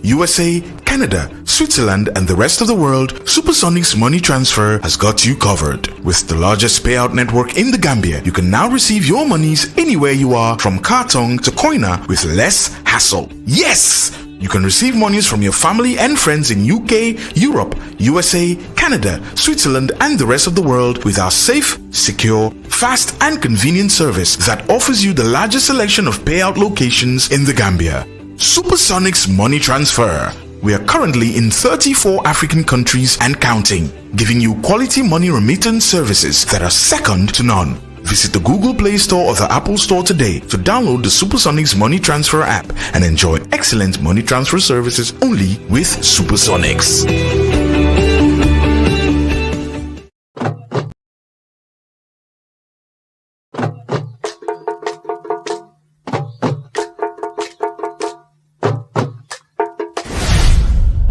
USA, Canada, Switzerland, and the rest of the world, Supersonic's money transfer has got you covered. With the largest payout network in the Gambia, you can now receive your monies anywhere you are, from Kartong to Koina, with less hassle. Yes! You can receive monies from your family and friends in UK, Europe, USA, Canada, Switzerland, and the rest of the world with our safe, secure, fast, and convenient service that offers you the largest selection of payout locations in the Gambia. Supersonic's money transfer. We are currently in 34 African countries and counting, giving you quality money remittance services that are second to none. Visit the Google Play Store or the Apple Store today to download the Supersonics Money Transfer app and enjoy excellent money transfer services only with Supersonics.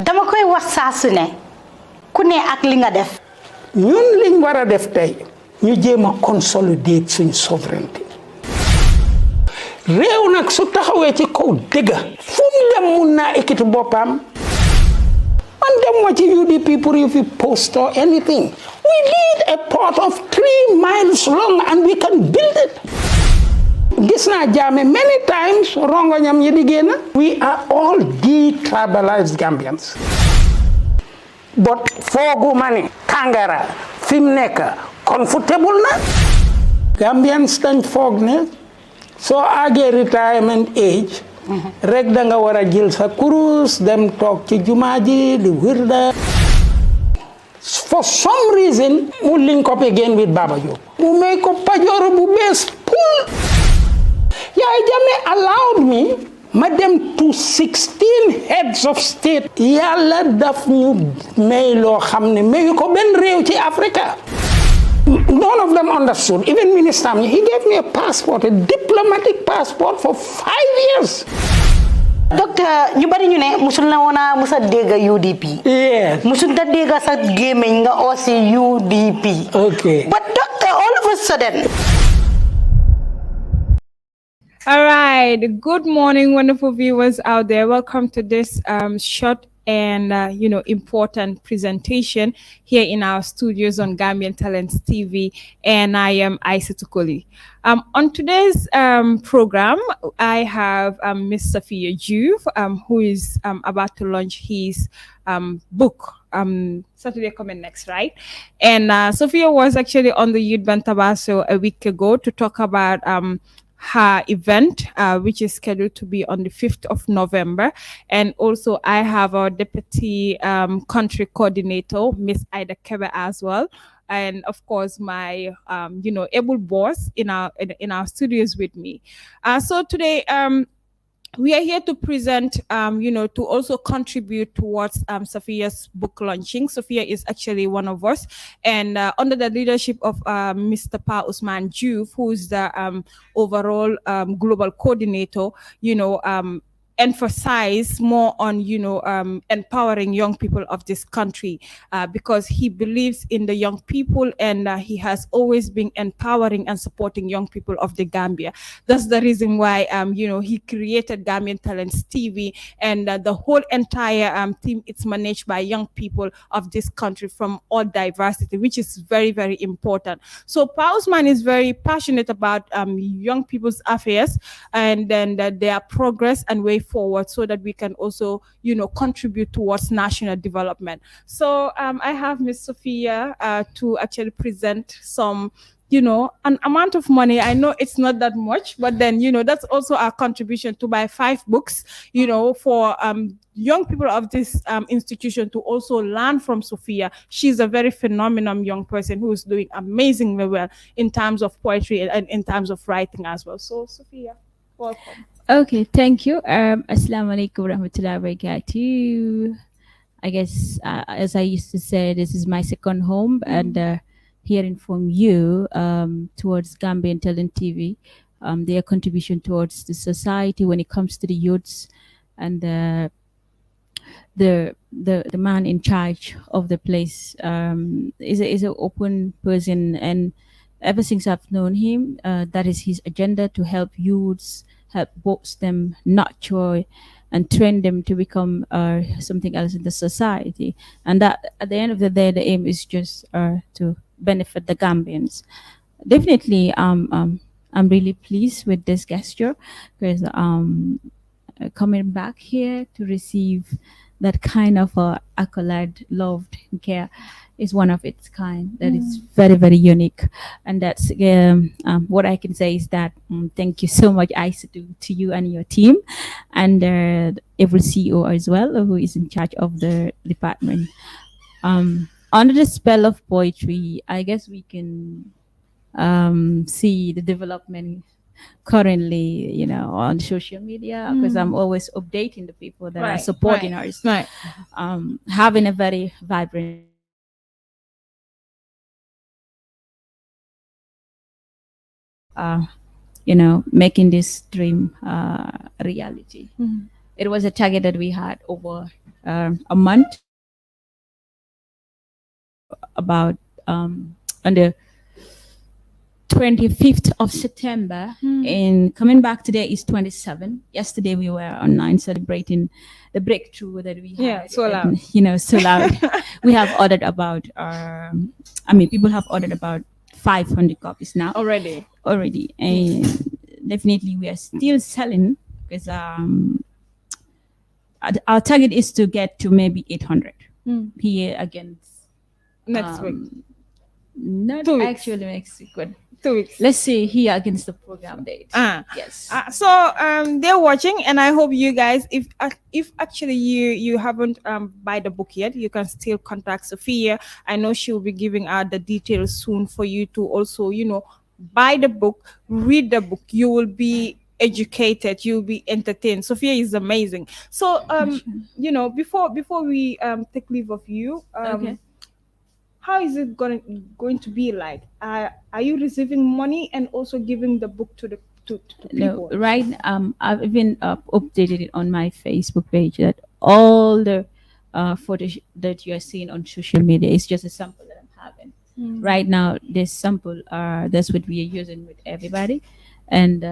Dama koy wax saa su ne ku ne ak li nga def. ñun liñ war a def tey ñu jéem a consolider suñ souveraineté réew nag su taxawee ci kaw dëgg fu mu dem mun naa ekkiti boppam man dem ma ci UDP pour you fi post or anything. We need a port of 3 miles long and we can build it. Gis naa Jammeh many times rongoñam yi di génn. We are all detribalized Gambians. But foogu ma ne Kangara fi mu nekk comfortable na. Gambians dañ foog ne soo àggee retirement age rek da nga war a jël sa kurus dem toog ci jumaa ji di wirda. For some reason mu link up again with Baba Joof mu may ko pajoor bu bees pul. Yaya Jammeh allowed me ma dem to 16 heads of state. Yàlla daf ñu may loo xam ne mayu ko benn réew ci Africa. None of them understood. Even Minister, he gave me a passport, a diplomatic passport for 5 years. Doctor, ñu bari ñu ne musul na wona musa dégg UDP. Yes. Musul ta dégg sa gémmiñ nga aussi UDP. Okay. But doctor, all of a sudden. All right. Good morning, wonderful viewers out there. Welcome to this short and important presentation here in our studios on Gambian Talents TV, and I am Aisha Tukoli. On today's program, I have Miss Saffiatou Joof, who is about to launch his book. Saturday coming next, right? And Sophia was actually on the Youth Bantabaso a week ago to talk about her event, which is scheduled to be on the 5th of November. And also I have our deputy country coordinator, Miss Ida Kebe as well. And of course, my, able boss in our studios with me. So today, we are here to present, to also contribute towards Sophia's book launching. Sophia is actually one of us, and under the leadership of Mr. Pa Usman Joof, who is the overall global coordinator, emphasize more on empowering young people of this country, because he believes in the young people, and he has always been empowering and supporting young people of the Gambia. That's the reason why he created Gambian Talents TV, and the whole entire team is managed by young people of this country from all diversity, which is very, very important. So Pa Usman is very passionate about young people's affairs, and then their progress and way forward, so that we can also contribute towards national development. So I have Miss Sophia to actually present some an amount of money. I know it's not that much, but then that's also our contribution to buy 5 books for young people of this institution to also learn from Sophia. She's a very phenomenal young person who is doing amazingly well in terms of poetry and in terms of writing as well. So Sophia, welcome. Okay, thank you. Assalamu alaikum warahmatullahi wabarakatuh. I guess, as I used to say, this is my second home, and hearing from you towards Gambian Talent TV, their contribution towards the society when it comes to the youths, and the man in charge of the place is an open person, and ever since I've known him, that is his agenda, to help youths, help boost them, nurture and train them to become something else in the society. And that at the end of the day, the aim is just to benefit the Gambians. Definitely, I'm really pleased with this gesture because coming back here to receive that kind of accolade, loved, and care is one of its kind. That is very, very unique. And that's what I can say is that thank you so much, Isa, to you and your team, and every CEO as well who is in charge of the department. Under the spell of poetry, I guess we can see the development currently, on social media, because I'm always updating the people that are supporting us. Right. Having a very vibrant, making this dream a reality. It was a target that we had over a month, about on the 25th of September, and coming back today is 27. Yesterday we were online celebrating the breakthrough that we had. Yeah, so loud. So loud. We have ordered about, people have ordered about 500 copies now. Already. And definitely we are still selling because our target is to get to maybe 800 here against Next week. not 2 weeks. actually next week, but 2 weeks. let's say here against the program date. Yes. So they're watching, and I hope you guys, if actually you haven't buy the book yet, you can still contact Sophia. I know she will be giving out the details soon for you to also buy the book, read the book. You will be educated, you'll be entertained. Sophia is amazing. So before we take leave of you, Okay. how is it going to be like? Are you receiving money and also giving the book to the to people? No, right. I've even updated it on my Facebook page that all the footage that you are seeing on social media is just a sample that I'm having. Right now, this sample that's what we are using with everybody, and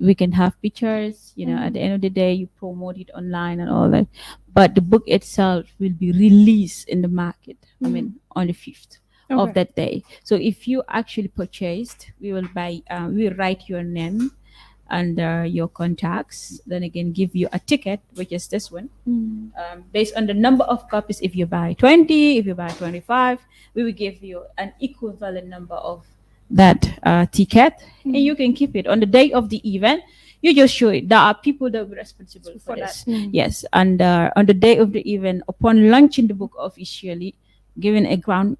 we can have pictures. At the end of the day, you promote it online and all that, but the book itself will be released in the market. On the 5th of that day. So if you actually purchased, we will write your name and your contacts, then again give you a ticket, which is this one, based on the number of copies. If you buy 20, if you buy 25, we will give you an equivalent number of that ticket, and you can keep it on the day of the event. You just show it. There are people that will be responsible for this. Yes, and on the day of the event, upon launching the book officially, giving a ground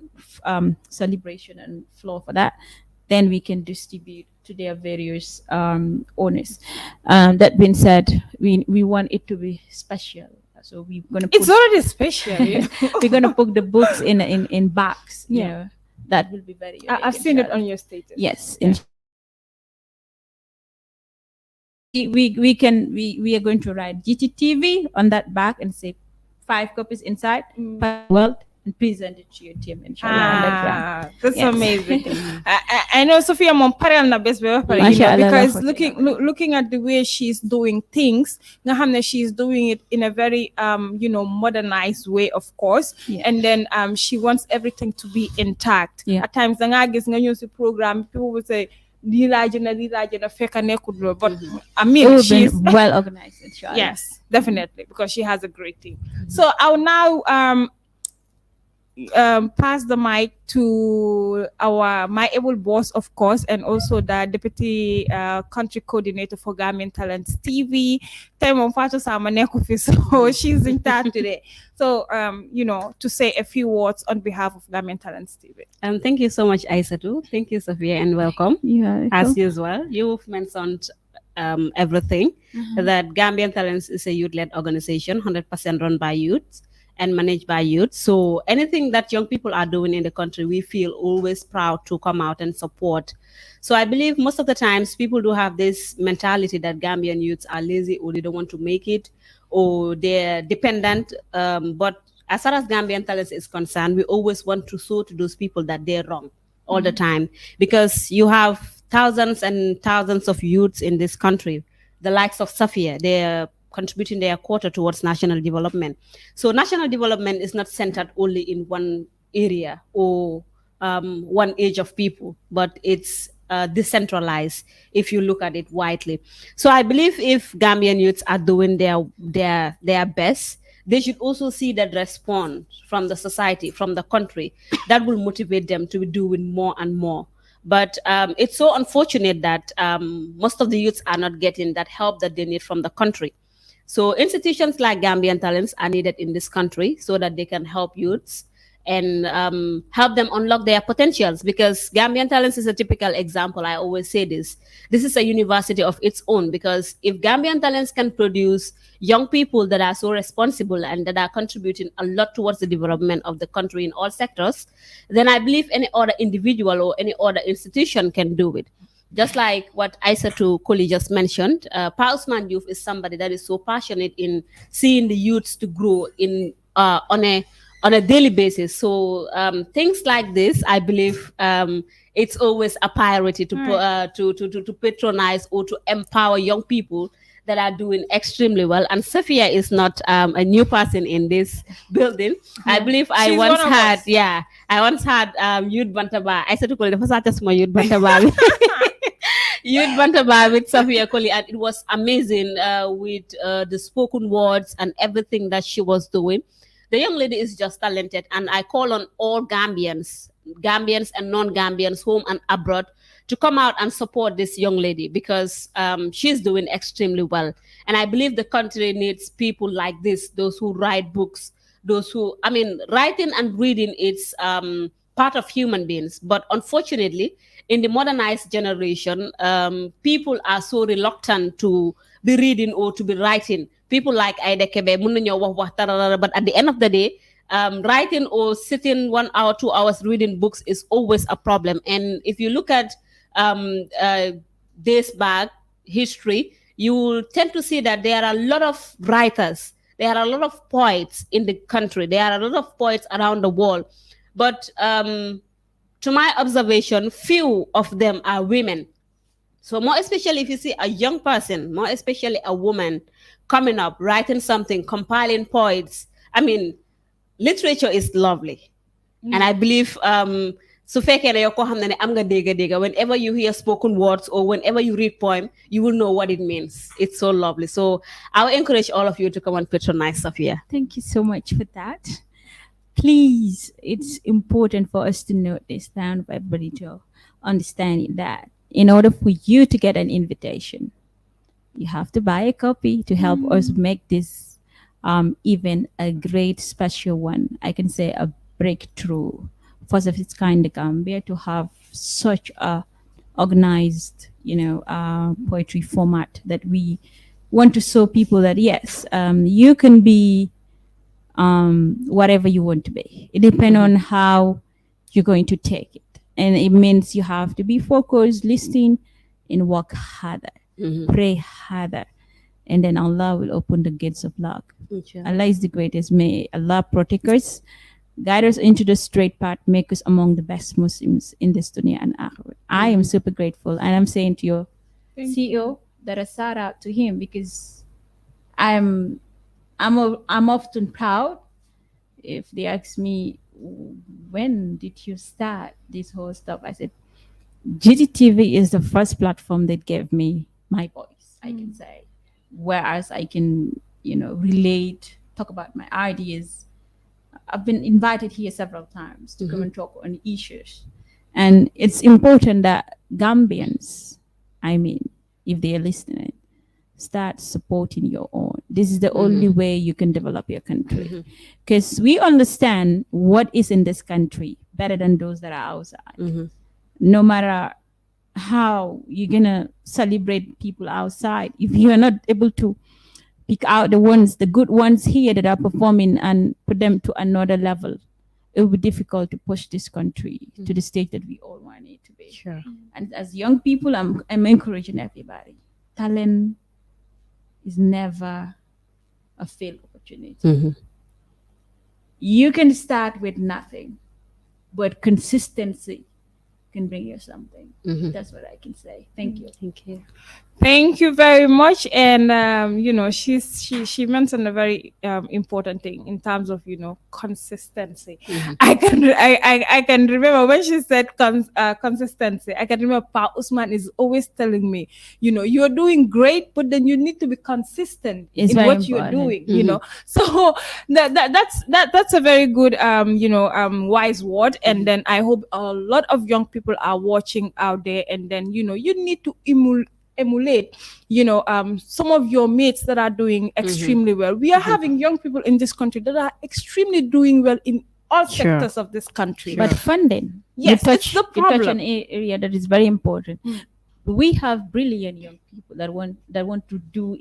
celebration and floor for that, then we can distribute to their various owners. That being said, we want it to be special, so we're gonna. It's already special. We're gonna put the books in bags. That will be very. I've seen it on your status. Yes. We are going to write GTTV on that bag and say 5 copies inside world, and present it to your team, inshallah. That's amazing. I know Sophia Momparel na best because looking at the way she's doing things, she's doing it in a very modernized way, of course, and then she wants everything to be intact. At times the program, people would say but I mean, she's well organized, inshallah. Yes, definitely, because she has a great team. So I'll now pass the mic to my able boss, of course, and also the deputy country coordinator for Gambian Talents TV. So she's in town today. So to say a few words on behalf of Gambian Talents TV. Thank you so much, Aissatou. Thank you, Sophia, and welcome. As usual, you've mentioned everything. That Gambian Talents is a youth-led organization, 100% run by youth and managed by youth. So anything that young people are doing in the country, we feel always proud to come out and support. So I believe most of the times people do have this mentality that Gambian youths are lazy, or they don't want to make it, or they're dependent. But as far as Gambian Talents is concerned, we always want to show to those people that they're wrong all the time, because you have thousands and thousands of youths in this country, the likes of Safia. They're contributing their quota towards national development. So national development is not centered only in one area or one age of people, but it's decentralized if you look at it widely. So I believe if Gambian youths are doing their best, they should also see that response from the society, from the country, that will motivate them to be doing more and more. But it's so unfortunate that most of the youths are not getting that help that they need from the country. So institutions like Gambian Talents are needed in this country so that they can help youths and help them unlock their potentials, because Gambian Talents is a typical example. I always say this is a university of its own, because if Gambian Talents can produce young people that are so responsible and that are contributing a lot towards the development of the country in all sectors, then I believe any other individual or any other institution can do it. Just like what Aissatou Koli just mentioned, Pa Ousman Joof is somebody that is so passionate in seeing the youths to grow in on a daily basis. So things like this, I believe it's always a priority to patronize or to empower young people that are doing extremely well. And Sophia is not a new person in this building. I believe I once had Youth Bantaba. I said to call it the first Youth Bantaba. Youth Bantaba with Safia Koli, and it was amazing with the spoken words and everything that she was doing. The young lady is just talented, and I call on all Gambians and non-Gambians, home and abroad, to come out and support this young lady, because she's doing extremely well. And I believe the country needs people like this, those who write books, writing and reading, it's part of human beings. But unfortunately, in the modernized generation, people are so reluctant to be reading or to be writing. People like Aida Kebe, but at the end of the day, writing or sitting 1 hour, 2 hours reading books is always a problem. And if you look at days back history, you will tend to see that there are a lot of writers, there are a lot of poets in the country, there are a lot of poets around the world. But to my observation, few of them are women. So more especially if you see a young person, more especially a woman, coming up, writing something, compiling poets. I mean, literature is lovely. And I believe whenever you hear spoken words or whenever you read poem, you will know what it means. It's so lovely. So I will encourage all of you to come and patronize Sophia. Thank you so much for that. Please, it's important for us to note this down, for everybody to understand that in order for you to get an invitation, you have to buy a copy to help us make this even a great special one. I can say a breakthrough, first of its kind in Gambia, to have such a organized, poetry format that we want to show people that yes, you can be whatever you want to be. It depends on how you're going to take it. And it means you have to be focused, listening, and work harder, pray harder. And then Allah will open the gates of luck. Allah is the greatest. May Allah protect us, guide us into the straight path, make us among the best Muslims in this dunya and akhirah. I am super grateful. And I'm saying to your CEO that a shout out to him, because I'm often proud if they ask me, when did you start this whole stuff? I said, GTTV is the first platform that gave me my voice, I can say. Whereas I can, relate, talk about my ideas. I've been invited here several times to come and talk on issues. And it's important that Gambians, if they are listening, start supporting your own. This is the only way you can develop your country. Because we understand what is in this country better than those that are outside. No matter how you're going to celebrate people outside, if you are not able to pick out the good ones here that are performing and put them to another level, it will be difficult to push this country to the state that we all want it to be. Sure. And as young people, I'm encouraging everybody. Talent is never a failed opportunity. You can start with nothing, but consistency can bring you something. That's what I can say. Thank you. Thank you. Thank you very much. And she mentioned a very important thing in terms of consistency. I can remember when she said consistency. I can remember Pa Usman is always telling me, you're doing great, but then you need to be consistent in what you're doing. So that's a very good wise word. And then I hope a lot of young people are watching out there. And then you need to emulate some of your mates that are doing extremely well. We are having young people in this country that are extremely doing well in all sectors of this country. But funding, yes, it's the problem. You touch an area that is very important. We have brilliant young people that want to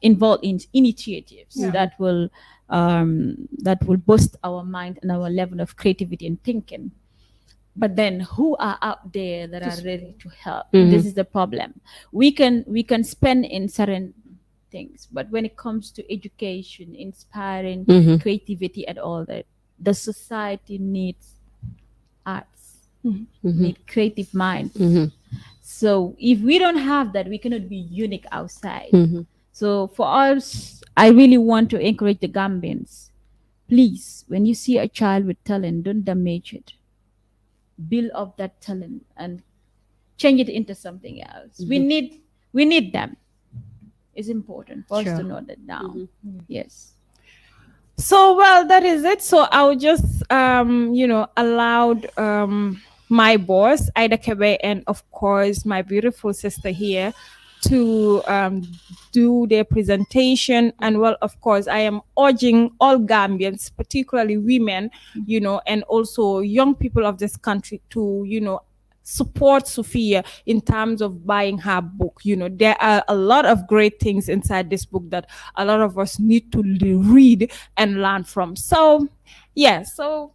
involve in initiatives that will boost our mind and our level of creativity and thinking. But then who are out there that are ready to help? This is the problem. We can spend in certain things, but when it comes to education, inspiring creativity and all that, the society needs arts, need creative minds. So if we don't have that, we cannot be unique outside. So for us, I really want to encourage the Gambians. Please, when you see a child with talent, don't damage it. Build up that talent and change it into something else. We need them. It's important for us to know that now. Yes. So well, that is it. So I will just allowed my boss Ida Kebe and of course my beautiful sister here to do their presentation. And well, of course, I am urging all Gambians, particularly women, and also young people of this country to, support Sophia in terms of buying her book. There are a lot of great things inside this book that a lot of us need to read and learn from. So, yeah, thank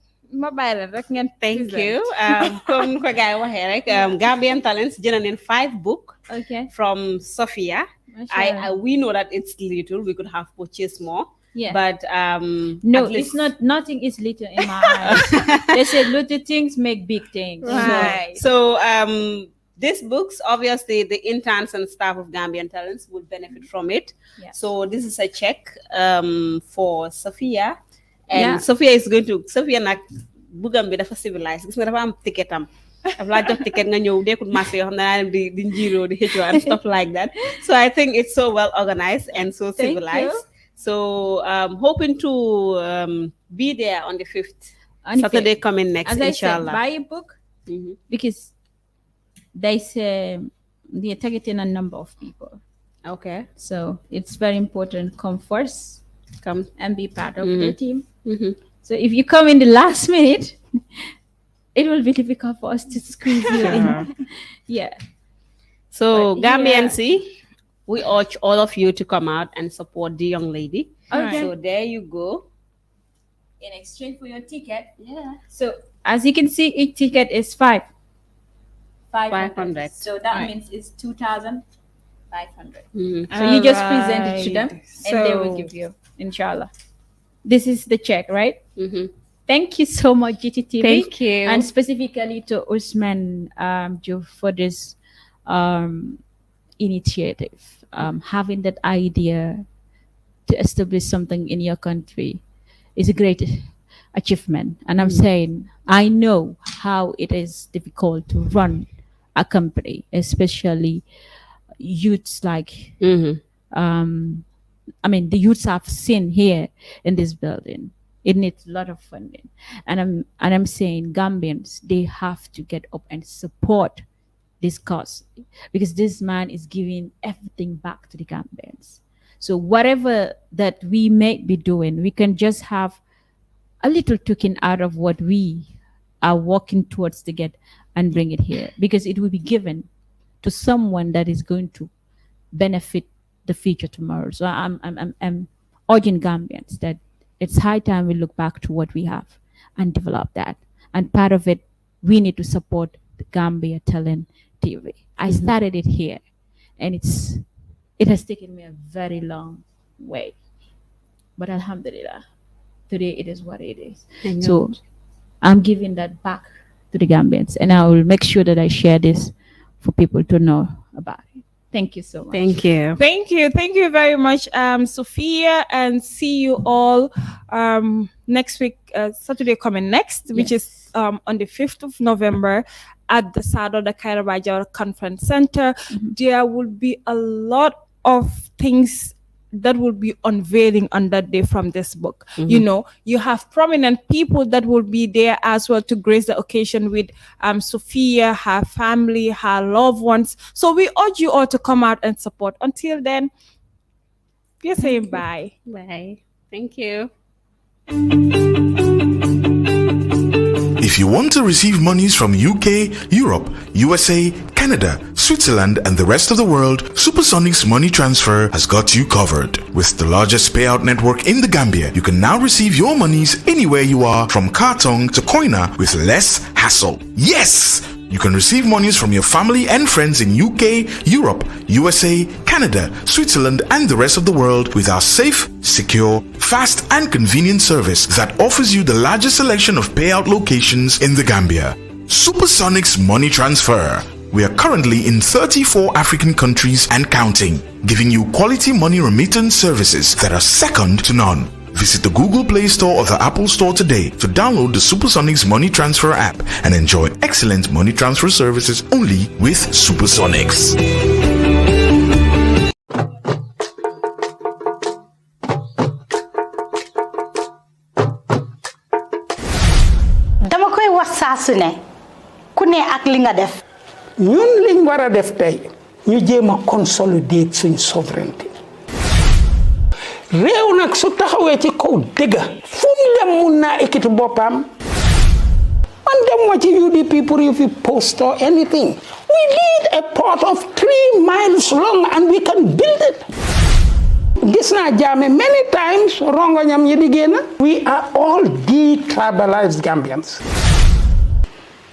you. Gambian Talents generating 5 books from Sophia. We know that it's little. We could have purchased more. Yeah. But no, it's not. Nothing is little in my eyes. They said little things make big things. Right. So these books, obviously, the interns and staff of Gambian Talents would benefit from it. Yeah. So this is a check for Sophia. And Sophia is going to nak bugam bi dafa civilized gis nga dafa am ticket am daf la jox ticket nga ñew dekut marché yo xamna di njiro di hecho and stuff like that. So I think it's so well organized and so civilized. So hoping to be there on the 5th Saturday coming next, as inshallah. I said, buy a book because they're targeting a number of people. Okay. So it's very important. Come first. Come and be part of the team. So if you come in the last minute, it will be difficult for us to squeeze you in. Yeah. So Gambians, we urge all of you to come out and support the young lady. Okay. So there you go. In exchange for your ticket. Yeah. So as you can see, each ticket is 500. So that means it's 2,500. So you just present it to them and they will give you, inshallah. This is the check, right? Thank you so much, GTTV. Thank you. And specifically to Usman Joof for this initiative. Having that idea to establish something in your country is a great achievement. And I'm saying, I know how it is difficult to run a company, especially youths like the youths I've seen here in this building. It needs a lot of funding. And I'm saying Gambians, they have to get up and support this cause because this man is giving everything back to the Gambians. So whatever that we may be doing, we can just have a little token out of what we are working towards to get and bring it here because it will be given to someone that is going to benefit the future tomorrow. So I'm urging Gambians that it's high time we look back to what we have and develop that. And part of it, we need to support the Gambia Talent TV. I started it here, and it has taken me a very long way. But alhamdulillah, today it is what it is. So I'm giving that back to the Gambians, and I will make sure that I share this for people to know about it. Thank you so much. Thank you. Thank you very much, Sophia, and see you all next week, Saturday coming next, which is on the 5th of November at the Sado the Kairabajara Conference Center. There will be a lot of things that will be unveiling on that day from this book. You know, you have prominent people that will be there as well to grace the occasion with Sophia, her family, her loved ones. So we urge you all to come out and support. Until then, we're saying bye. Bye. Thank you. If you want to receive monies from UK, Europe, USA, Canada, Switzerland, and the rest of the world, Supersonic's money transfer has got you covered. With the largest payout network in the Gambia, you can now receive your monies anywhere you are, from Kartong to Koina, with less hassle. Yes! You can receive monies from your family and friends in UK, Europe, USA, Canada, Switzerland, and the rest of the world with our safe, secure, fast, and convenient service that offers you the largest selection of payout locations in the Gambia. Supersonic's money transfer. We are currently in 34 African countries and counting, giving you quality money remittance services that are second to none. Visit the Google Play Store or the Apple Store today to download the Supersonics Money Transfer app and enjoy excellent money transfer services only with Supersonics. dama koy wax saa su ne ku ne ak li nga def. ñun liñ war a def tey ñu jéem a consolider suñ souveraineté. réew nag su taxawee ci kaw dëgga fu mu dem mun naa ekkiti boppam. man dem ma ci UDP pour you fi post or anything. We need a port of 3 miles long and we can build it. gis naa jaame many times rongoñam yi di génn. We are all detribalized Gambians.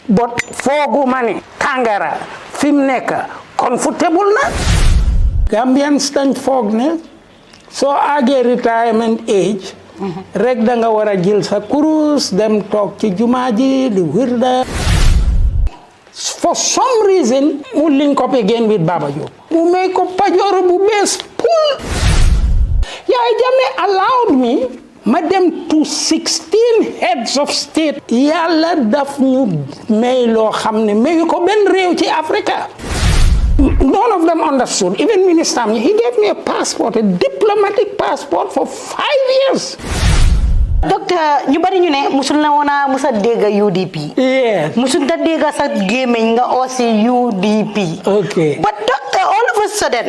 but fooguma ne Tangara fi mu nekk comfortable na. Gambians dañ foog ne soo àggee retirement age rek da nga war a jël sa kurus dem toog ci jumaa ji di wirda. For some reason mu link up again with Baba Joof mu may ko pajoor bu bees pul. Yaya Jammeh allowed me ma dem to 16 heads of state. Yàlla daf ñu may loo xam ne mayu ko benn réew ci Africa. None of them understood. Even Minister, he gave me a passport, a diplomatic passport for 5 years. Doctor, ñu bari ñu ne musul na wona musa dégga UDP. Yes. Musul ta dégga sa gémmiñ nga aussi UDP. Okay. But doctor, all of a sudden